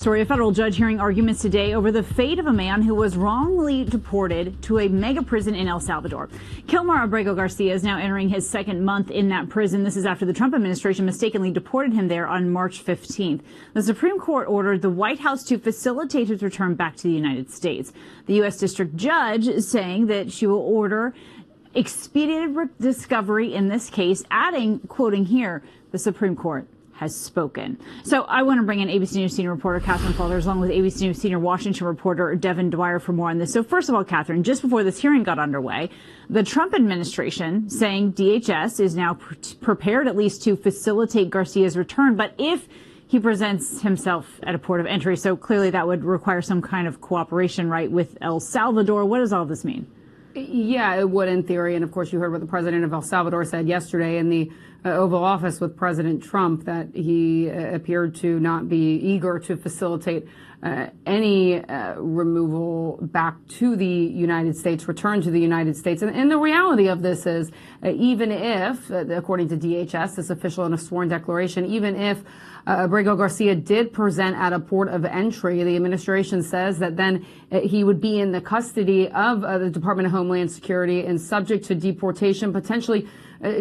Story, a federal judge hearing arguments today over the fate of a man who was wrongly deported to a mega prison in El Salvador. Kilmar Abrego Garcia is now entering his second month in that prison. This is after the Trump administration mistakenly deported him there on March 15th. The Supreme Court ordered the White House to facilitate his return back to the United States. The U.S. District Judge is saying that she will order expedited discovery in this case, adding, quoting here, the Supreme Court has spoken. So I want to bring in ABC News senior reporter Catherine Falters along with ABC News senior Washington reporter Devin Dwyer for more on this. So first of all, Catherine, just before this hearing got underway, the Trump administration saying DHS is now prepared at least to facilitate Garcia's return. But if he presents himself at a port of entry, so clearly that would require some kind of cooperation, right, with El Salvador. What does all this mean? Yeah, it would in theory. And of course, you heard what the president of El Salvador said yesterday in the Oval Office with President Trump, that he appeared to not be eager to facilitate any removal back to the United States, return to the United States. And the reality of this is, even if, according to DHS, this official in a sworn declaration, even if Abrego Garcia did present at a port of entry, the administration says that then he would be in the custody of the Department of Homeland Security and subject to deportation, potentially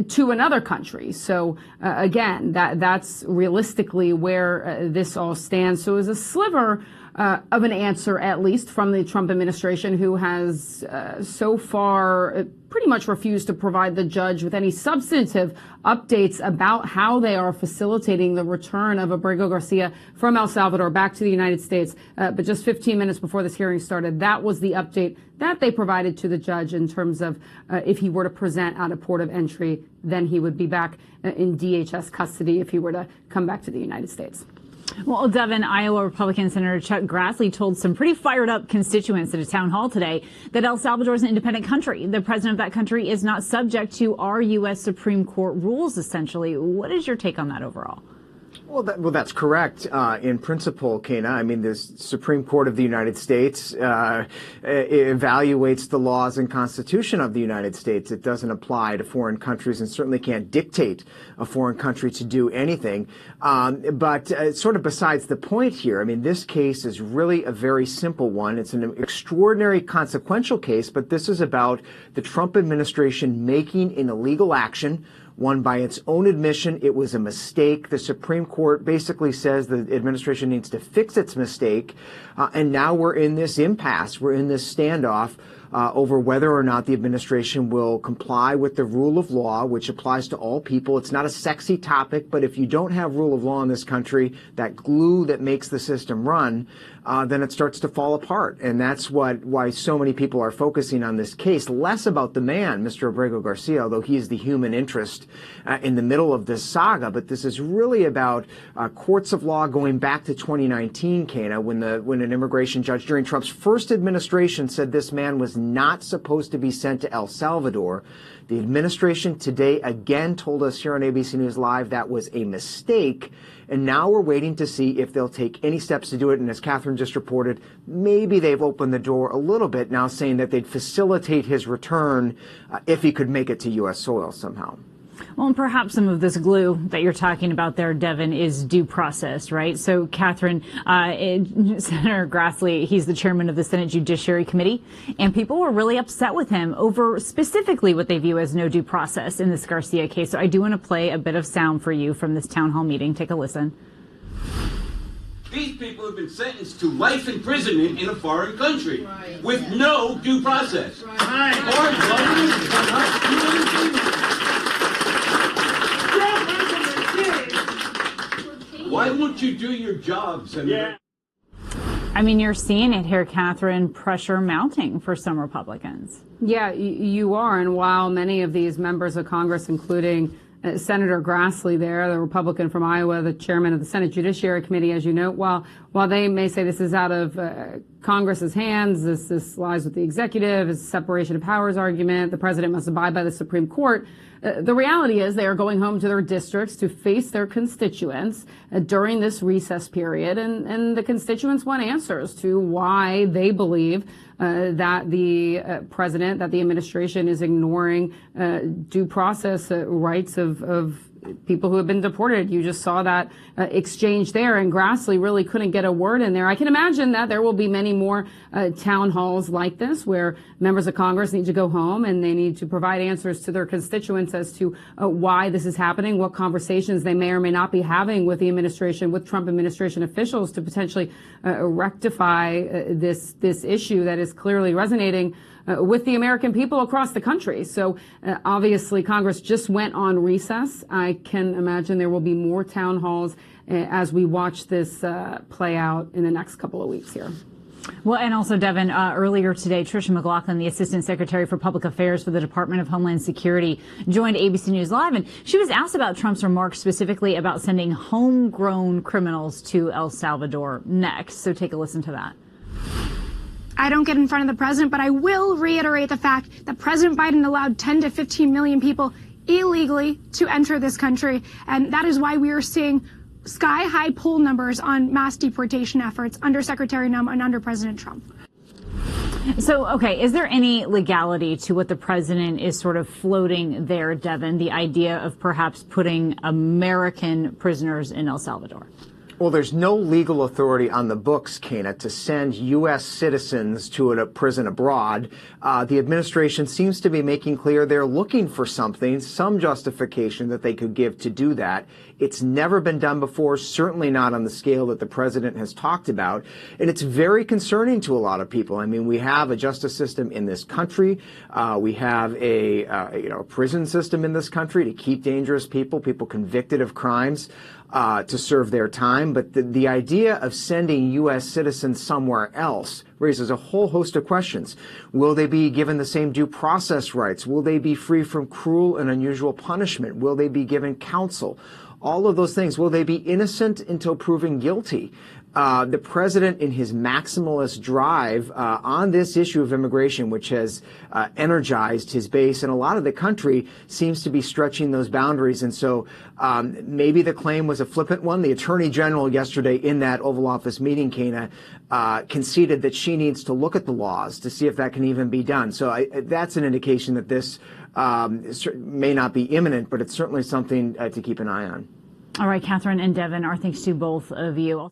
to another country. So again, that's realistically where this all stands. So as a sliver of an answer, at least from the Trump administration, who has so far pretty much refused to provide the judge with any substantive updates about how they are facilitating the return of Abrego Garcia from El Salvador back to the United States. But just 15 minutes before this hearing started, that was the update that they provided to the judge in terms of if he were to present at a port of entry, then he would be back in DHS custody if he were to come back to the United States. Well, Devin, Iowa Republican Senator Chuck Grassley told some pretty fired up constituents at a town hall today that El Salvador is an independent country. The president of that country is not subject to our U.S. Supreme Court rules, essentially. What is your take on that overall? Well, that's correct. In principle, Kana, I mean, the Supreme Court of the United States evaluates the laws and Constitution of the United States. It doesn't apply to foreign countries and certainly can't dictate a foreign country to do anything. But sort of besides the point here, I mean, this case is really a very simple one. It's an extraordinary consequential case, but this is about the Trump administration making an illegal action. One, by its own admission, it was a mistake. The Supreme Court basically says the administration needs to fix its mistake. And now we're in this impasse. We're in this standoff over whether or not the administration will comply with the rule of law, which applies to all people. It's not a sexy topic, but if you don't have rule of law in this country, that glue that makes the system run, then it starts to fall apart. And that's why so many people are focusing on this case, less about the man, Mr. Abrego Garcia, although he is the human interest in the middle of this saga. But this is really about courts of law going back to 2019, Kana, when an immigration judge during Trump's first administration said this man was not supposed to be sent to El Salvador. The administration today again told us here on ABC News Live that was a mistake. And now we're waiting to see if they'll take any steps to do it. And as Catherine just reported, maybe they've opened the door a little bit now, saying that they'd facilitate his return if he could make it to U.S. soil somehow. Well, and perhaps some of this glue that you're talking about there, Devin, is due process, right? So, Catherine, Senator Grassley, he's the chairman of the Senate Judiciary Committee, and people were really upset with him over specifically what they view as no due process in this Garcia case. So I do want to play a bit of sound for you from this town hall meeting. Take a listen. These people have been sentenced to life imprisonment in a foreign country with no due process. Why won't you do your job, Senator? I mean, you're seeing it here, Catherine, pressure mounting for some Republicans. Yeah, you are. And while many of these members of Congress, including Senator Grassley there, the Republican from Iowa, the chairman of the Senate Judiciary Committee, as you know, while they may say this is out of Congress's hands, this lies with the executive, it's a separation of powers argument, the president must abide by the Supreme Court. The reality is they are going home to their districts to face their constituents during this recess period, and the constituents want answers to why they believe that the president, that the administration is ignoring due process rights of people who have been deported. You just saw that exchange there, and Grassley really couldn't get a word in there. I can imagine that there will be many more town halls like this where members of Congress need to go home and they need to provide answers to their constituents as to why this is happening, what conversations they may or may not be having with the administration, with Trump administration officials to potentially rectify this issue that is clearly resonating with the American people across the country. So obviously Congress just went on recess. I can imagine there will be more town halls as we watch this play out in the next couple of weeks here. Well, and also, Devin, earlier today, Tricia McLaughlin, the Assistant Secretary for Public Affairs for the Department of Homeland Security, joined ABC News Live, and she was asked about Trump's remarks specifically about sending homegrown criminals to El Salvador next. So take a listen to that. I don't get in front of the president, but I will reiterate the fact that President Biden allowed 10 to 15 million people illegally to enter this country. And that is why we are seeing sky-high poll numbers on mass deportation efforts under Secretary Nunn and under President Trump. So, okay, is there any legality to what the president is sort of floating there, Devin, the idea of perhaps putting American prisoners in El Salvador? Well, there's no legal authority on the books, Kana, to send U.S. citizens to a prison abroad. The administration seems to be making clear they're looking for something, some justification that they could give to do that. It's never been done before, certainly not on the scale that the president has talked about. And it's very concerning to a lot of people. I mean, we have a justice system in this country. We have a prison system in this country to keep dangerous people convicted of crimes, to serve their time. But the idea of sending U.S. citizens somewhere else raises a whole host of questions. Will they be given the same due process rights? Will they be free from cruel and unusual punishment? Will they be given counsel? All of those things. Will they be innocent until proven guilty? The president, in his maximalist drive on this issue of immigration, which has energized his base and a lot of the country, seems to be stretching those boundaries. And so maybe the claim was a flippant one. The attorney general yesterday in that Oval Office meeting, Kana, conceded that she needs to look at the laws to see if that can even be done. So that's an indication that this may not be imminent, but it's certainly something to keep an eye on. All right, Catherine and Devin, our thanks to both of you.